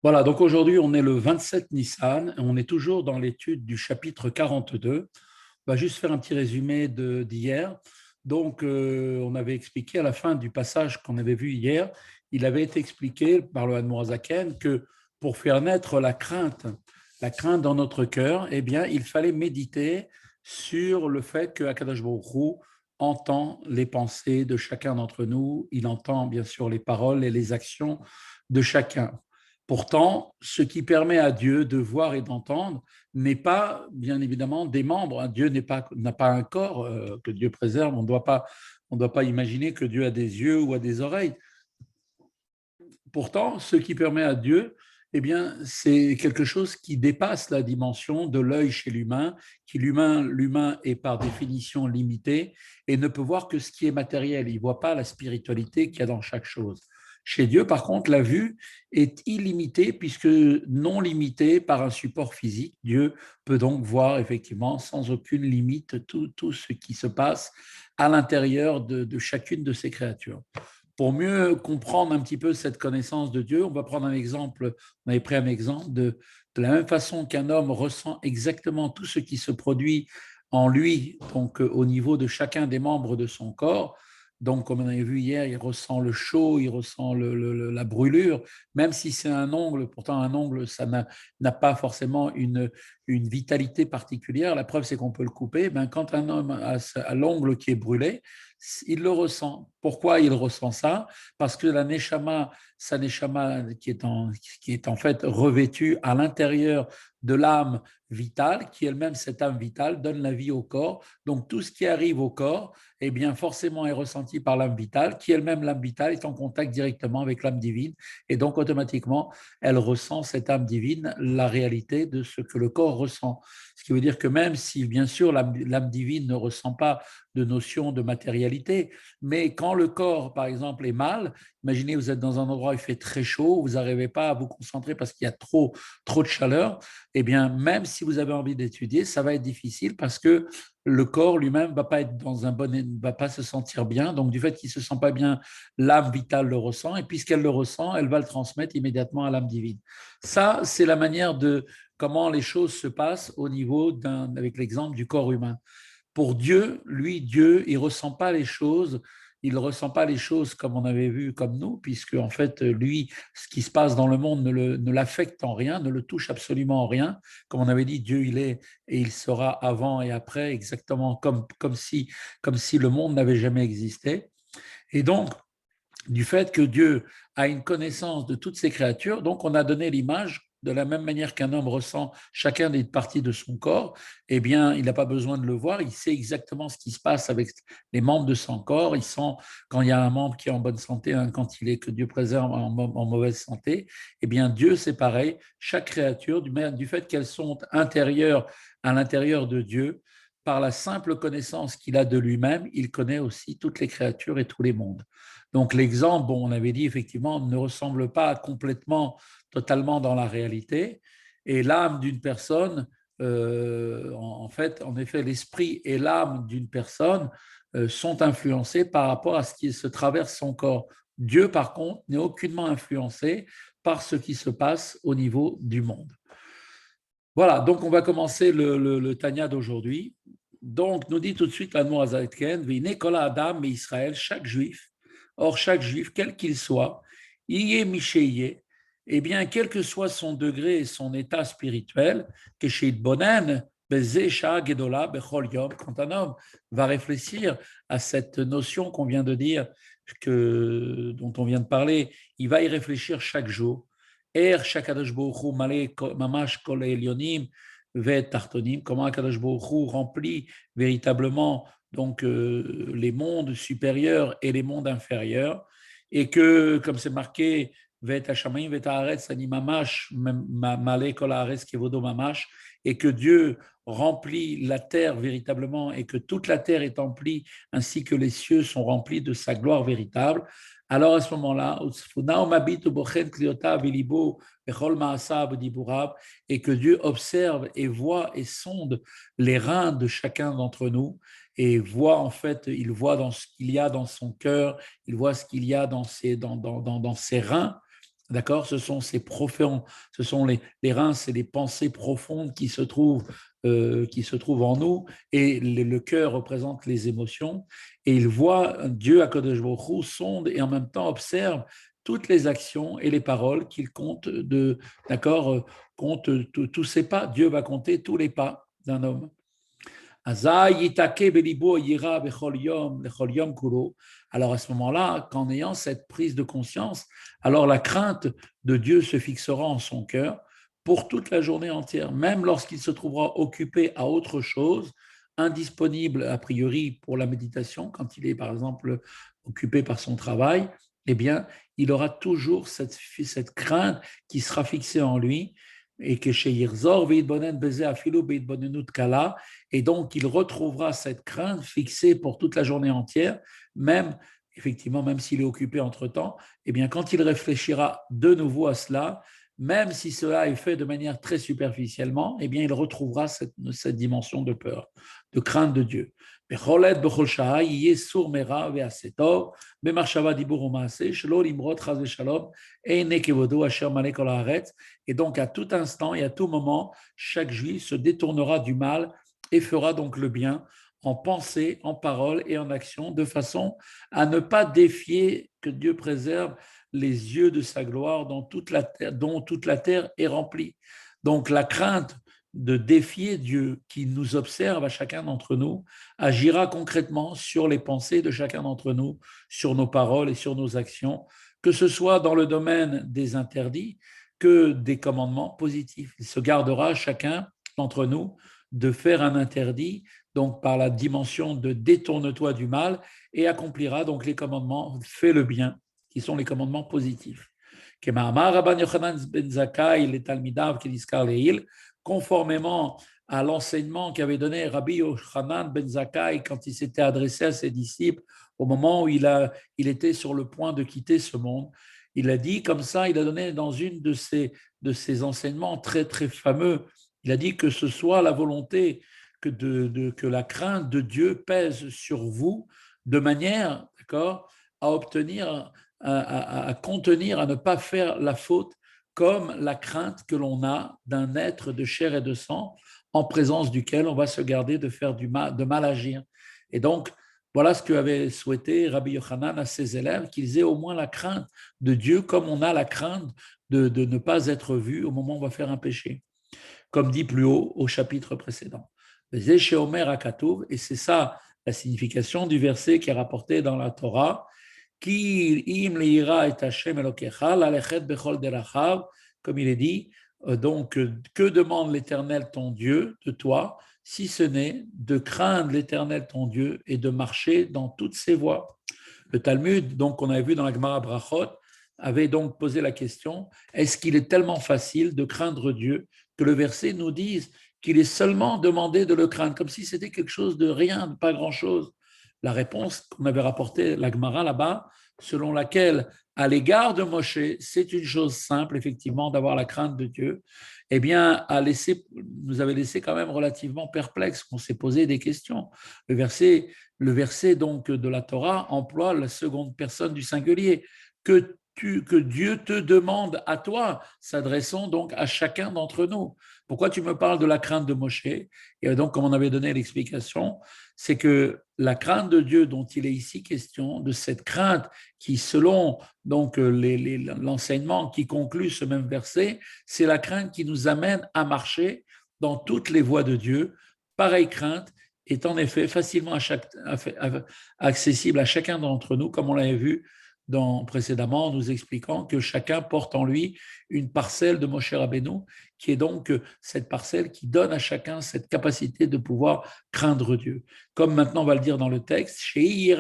Voilà, donc aujourd'hui, on est le 27 Nissan, on est toujours dans l'étude du chapitre 42. On va juste faire un petit résumé d'hier. Donc, on avait expliqué à la fin du passage qu'on avait vu hier, il avait été expliqué par le Hanmourazaken que pour faire naître la crainte dans notre cœur, eh bien, il fallait méditer sur le fait que Akadosh Baruch Hu entend les pensées de chacun d'entre nous, il entend bien sûr les paroles et les actions de chacun. Pourtant, ce qui permet à Dieu de voir et d'entendre n'est pas, bien évidemment, des membres. Dieu n'a pas un corps que Dieu préserve. On doit pas imaginer que Dieu a des yeux ou a des oreilles. Pourtant, ce qui permet à Dieu, eh bien, c'est quelque chose qui dépasse la dimension de l'œil chez l'humain, l'humain est par définition limité et ne peut voir que ce qui est matériel. Il ne voit pas la spiritualité qu'il y a dans chaque chose. Chez Dieu, par contre, la vue est illimitée puisque non limitée par un support physique. Dieu peut donc voir effectivement sans aucune limite tout ce qui se passe à l'intérieur de chacune de ces créatures. Pour mieux comprendre un petit peu cette connaissance de Dieu, on va prendre un exemple, on avait pris un exemple de la même façon qu'un homme ressent exactement tout ce qui se produit en lui, donc au niveau de chacun des membres de son corps. Donc, comme on avait vu hier, il ressent le chaud, il ressent la brûlure, même si c'est un ongle, pourtant un ongle, ça n'a pas forcément une vitalité particulière. La preuve, c'est qu'on peut le couper. Ben, quand un homme a l'ongle qui est brûlé, il le ressent. Pourquoi il ressent ça? Parce que la neshama, sa neshama qui est en fait revêtue à l'intérieur de l'âme vitale, qui elle-même, cette âme vitale, donne la vie au corps. Donc tout ce qui arrive au corps, eh bien forcément est ressenti par l'âme vitale, qui elle-même, l'âme vitale, est en contact directement avec l'âme divine. Et donc automatiquement, elle ressent, cette âme divine, la réalité de ce que le corps ressent. Ce qui veut dire que même si, bien sûr, l'âme divine ne ressent pas de notion de matérialité. Mais quand le corps, par exemple, est mal, imaginez vous êtes dans un endroit où il fait très chaud, vous n'arrivez pas à vous concentrer parce qu'il y a trop de chaleur, eh bien, même si vous avez envie d'étudier, ça va être difficile parce que le corps lui-même va pas être dans un va pas se sentir bien. Donc, du fait qu'il se sent pas bien, l'âme vitale le ressent. Et puisqu'elle le ressent, elle va le transmettre immédiatement à l'âme divine. Ça, c'est la manière de comment les choses se passent au niveau avec l'exemple du corps humain. Pour Dieu, lui, Dieu, il ressent pas les choses, il ne ressent pas les choses comme on avait vu, comme nous, puisque en fait, lui, ce qui se passe dans le monde ne l'affecte en rien, ne le touche absolument en rien. Comme on avait dit, Dieu, il est et il sera avant et après, exactement comme si le monde n'avait jamais existé. Et donc, du fait que Dieu a une connaissance de toutes ces créatures, donc on a donné l'image de la même manière qu'un homme ressent chacun des parties de son corps, eh bien, il n'a pas besoin de le voir, il sait exactement ce qui se passe avec les membres de son corps, il sent quand il y a un membre qui est en bonne santé, quand il est que Dieu préserve en mauvaise santé, eh bien, Dieu, c'est pareil, chaque créature, du fait qu'elles sont intérieures à l'intérieur de Dieu, par la simple connaissance qu'il a de lui-même, il connaît aussi toutes les créatures et tous les mondes. Donc l'exemple, bon, on avait dit effectivement, ne ressemble pas complètement, totalement dans la réalité. Et l'âme d'une personne, en fait, en effet, l'esprit et l'âme d'une personne sont influencés par rapport à ce qui se traverse son corps. Dieu, par contre, n'est aucunement influencé par ce qui se passe au niveau du monde. Voilà, donc on va commencer le Tanya d'aujourd'hui. Donc, nous dit tout de suite l'Admor Azatken, V'ine Adam et Israël, chaque juif, or chaque juif, quel qu'il soit, yé michéyé, eh bien, quel que soit son degré et son état spirituel, que chez Bonen, Gedola, Bechol Yom, quand un homme va réfléchir à cette notion qu'on vient de dire, dont on vient de parler, il va y réfléchir chaque jour. Shakadosh Baruch Malé Mamash Kol Elyonim Vet Tartonim, comment Akadosh Baruch Hu remplit véritablement donc les mondes supérieurs et les mondes inférieurs, et que, comme c'est marqué, Vet Hashamayim Vet Haaretz Ani Mamash Malé Kol Haaretz Kevodo Mamash, et que Dieu remplit la terre véritablement, et que toute la terre est remplie, ainsi que les cieux sont remplis de sa gloire véritable. Alors à ce moment-là, et que Dieu observe et voit et sonde les reins de chacun d'entre nous et voit en fait, il voit dans ce qu'il y a dans son cœur, il voit ce qu'il y a dans ses reins D'accord? Ce sont ces profonds, ce sont les reins, c'est les pensées profondes qui se trouvent en nous, et le cœur représente les émotions. Et il voit Dieu, Akadosh Baruch Hu, sonde et en même temps observe toutes les actions et les paroles qu'il compte d'accord, compte tous ses pas. Dieu va compter tous les pas d'un homme. Alors à ce moment-là, qu'en ayant cette prise de conscience, alors la crainte de Dieu se fixera en son cœur pour toute la journée entière, même lorsqu'il se trouvera occupé à autre chose, indisponible a priori pour la méditation, quand il est par exemple occupé par son travail, eh bien, il aura toujours cette crainte qui sera fixée en lui, et que chez Yirzor, Kala, et donc il retrouvera cette crainte fixée pour toute la journée entière, même effectivement, même s'il est occupé entre-temps, eh bien quand il réfléchira de nouveau à cela, même si cela est fait de manière très superficiellement, eh bien il retrouvera cette dimension de peur, de crainte de Dieu. Et donc, à tout instant et à tout moment, chaque juif se détournera du mal et fera donc le bien en pensée, en parole et en action, de façon à ne pas défier que Dieu préserve les yeux de sa gloire dont toute la terre est remplie. Donc, la crainte de défier Dieu qui nous observe à chacun d'entre nous agira concrètement sur les pensées de chacun d'entre nous, sur nos paroles et sur nos actions, que ce soit dans le domaine des interdits que des commandements positifs. Il se gardera chacun d'entre nous de faire un interdit, donc par la dimension de détourne-toi du mal, et accomplira donc les commandements fais le bien, qui sont les commandements positifs. Conformément à l'enseignement qu'avait donné Rabbi Yochanan ben Zakkai quand il s'était adressé à ses disciples au moment où il était sur le point de quitter ce monde. Il a dit comme ça, il a donné dans une de ses enseignements très, très fameux, il a dit que ce soit la volonté que la crainte de Dieu pèse sur vous de manière, d'accord, à obtenir, à contenir, à ne pas faire la faute, comme la crainte que l'on a d'un être de chair et de sang en présence duquel on va se garder de faire de mal agir. Et donc, voilà ce qu'avait souhaité Rabbi Yochanan à ses élèves, qu'ils aient au moins la crainte de Dieu comme on a la crainte de ne pas être vu au moment où on va faire un péché, comme dit plus haut au chapitre précédent. Et c'est ça la signification du verset qui est rapporté dans la Torah, comme il est dit, donc, que demande l'Éternel ton Dieu de toi, si ce n'est de craindre l'Éternel ton Dieu et de marcher dans toutes ses voies. Le Talmud, donc, qu'on avait vu dans la Gemara Brachot, avait donc posé la question, est-ce qu'il est tellement facile de craindre Dieu que le verset nous dise qu'il est seulement demandé de le craindre, comme si c'était quelque chose de rien, de pas grand-chose. La réponse qu'on avait rapportée, la Gemara là-bas, selon laquelle, à l'égard de Moshe, c'est une chose simple, effectivement, d'avoir la crainte de Dieu, eh bien, nous avait laissé quand même relativement perplexes, qu'on s'est posé des questions. Le verset donc de la Torah emploie la seconde personne du singulier, que Dieu te demande à toi, s'adressant donc à chacun d'entre nous. Pourquoi tu me parles de la crainte de Moshe? Et donc, comme on avait donné l'explication, c'est que la crainte de Dieu dont il est ici question, de cette crainte qui, selon donc l'enseignement qui conclut ce même verset, c'est la crainte qui nous amène à marcher dans toutes les voies de Dieu. Pareille crainte est en effet facilement accessible à chacun d'entre nous, comme on l'avait vu précédemment, en nous expliquant que chacun porte en lui une parcelle de Moshe Rabbeinu, qui est donc cette parcelle qui donne à chacun cette capacité de pouvoir craindre Dieu. Comme maintenant on va le dire dans le texte, il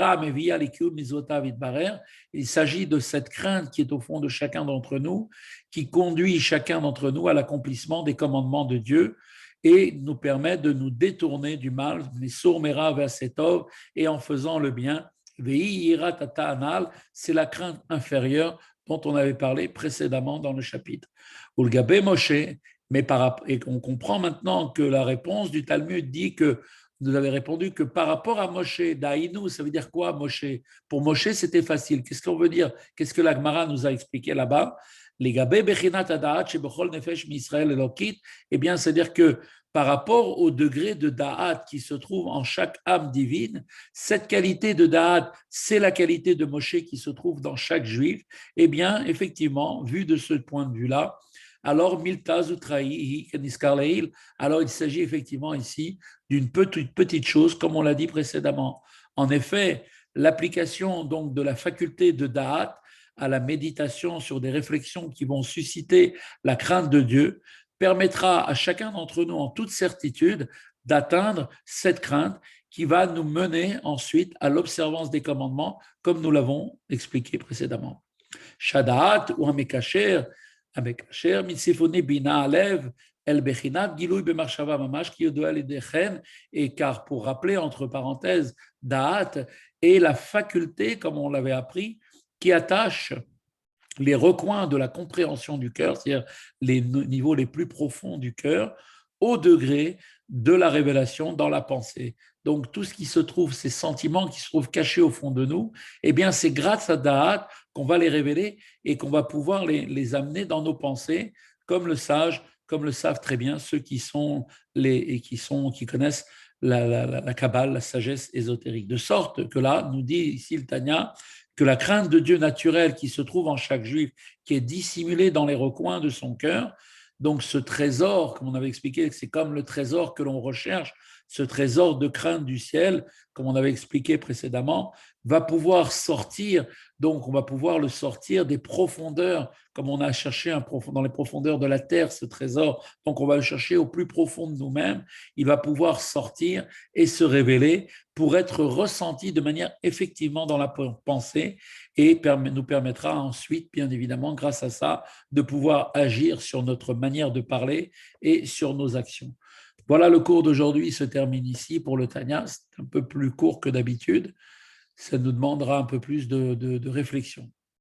s'agit de cette crainte qui est au fond de chacun d'entre nous, qui conduit chacun d'entre nous à l'accomplissement des commandements de Dieu et nous permet de nous détourner du mal, et en faisant le bien, c'est la crainte inférieure dont on avait parlé précédemment dans le chapitre. Et on comprend maintenant que la réponse du Talmud dit que vous avez répondu que par rapport à Moshe, Daïnou, ça veut dire quoi Moshe? Pour Moshe, c'était facile. Qu'est-ce qu'on veut dire? Qu'est-ce que la Gemara nous a expliqué là-bas? Les gabé bechinat hadaat shebechol nefesh mi'Israël elokit, eh bien, c'est-à-dire que par rapport au degré de da'at qui se trouve en chaque âme divine, cette qualité de da'at, c'est la qualité de Moshe qui se trouve dans chaque juif. Eh bien, effectivement, vu de ce point de vue-là, alors miltaz utraï keniskar leil, alors il s'agit effectivement ici d'une petite chose, comme on l'a dit précédemment. En effet, l'application donc de la faculté de da'at à la méditation sur des réflexions qui vont susciter la crainte de Dieu permettra à chacun d'entre nous, en toute certitude, d'atteindre cette crainte qui va nous mener ensuite à l'observance des commandements, comme nous l'avons expliqué précédemment. Shadaat ou Amekacher, Mitzifone Bina Alev, El Bechinat, Gilouy Bemarshava Mamash, Kiodoal et Dechen, et car pour rappeler, entre parenthèses, Da'at est la faculté, comme on l'avait appris, qui attache les recoins de la compréhension du cœur, c'est-à-dire les niveaux les plus profonds du cœur, au degré de la révélation dans la pensée. Donc, tout ce qui se trouve, ces sentiments qui se trouvent cachés au fond de nous, eh bien, c'est grâce à Da'at qu'on va les révéler et qu'on va pouvoir les amener dans nos pensées, comme comme le savent très bien ceux qui connaissent la Kabbale, la sagesse ésotérique. De sorte que là, nous dit ici le Tanya, que la crainte de Dieu naturelle qui se trouve en chaque juif, qui est dissimulée dans les recoins de son cœur, donc ce trésor, comme on avait expliqué, c'est comme le trésor que l'on recherche, ce trésor de crainte du ciel, comme on avait expliqué précédemment, va pouvoir sortir, donc on va pouvoir le sortir des profondeurs, comme on a cherché dans les profondeurs de la terre ce trésor, donc on va le chercher au plus profond de nous-mêmes, il va pouvoir sortir et se révéler pour être ressenti de manière effectivement dans la pensée et nous permettra ensuite, bien évidemment, grâce à ça, de pouvoir agir sur notre manière de parler et sur nos actions. Voilà, le cours d'aujourd'hui se termine ici pour le Tanya. C'est un peu plus court que d'habitude. Ça nous demandera un peu plus de réflexion.